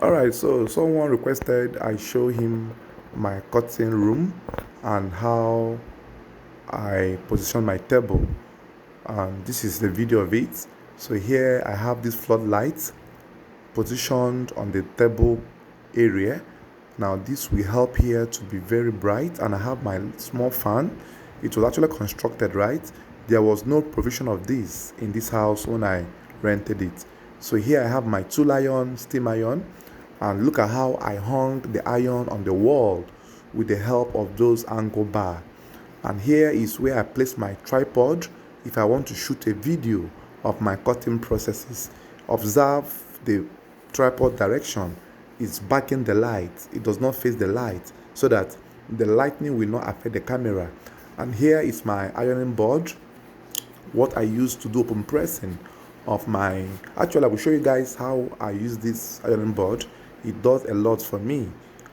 Alright, so someone requested I show him my cutting room and how I position my table. This is the video of it. So here I have this floodlight positioned on the table area. Now this will help here to be very bright, and I have my small fan. It was actually constructed, right? There was no provision of this in this house when I rented it. So here I have my tool iron, steam iron, and look at how I hung the iron on the wall with the help of those angle bar. And here is where I place my tripod if I want to shoot a video of my cutting processes. Observe the tripod direction. It's backing the light. It does not face the light, so that the lightning will not affect the camera. And here is my ironing board, what I use to do open pressing of my, actually I will show you guys how I use this ironing board. It does a lot for me.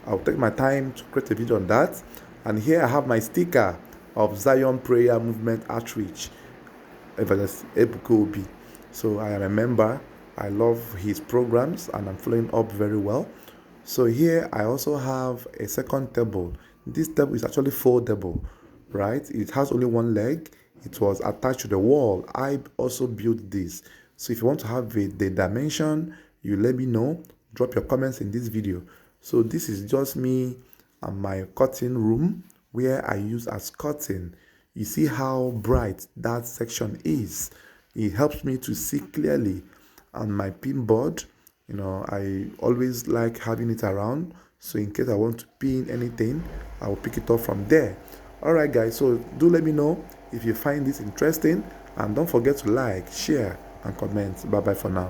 I'll take my time to create a video on that. And here I have my sticker of Zion Prayer Movement Outreach, Evangelist Ebuka Obi. So I am a member. I love his programs and I'm following up very well. So here I also have a second table. This table is actually foldable, right? It has only one leg. It was attached to the wall. I also built this. So if you want to have the dimension, you let me know. Drop your comments in this video. So this is just me and my cutting room where I use as curtain. You see how bright that section is. It helps me to see clearly. And my pin board, I always like having it around, so in case I want to pin anything, I will pick it up from there. Alright guys, so do let me know if you find this interesting, and don't forget to like, share and comment. Bye bye for now.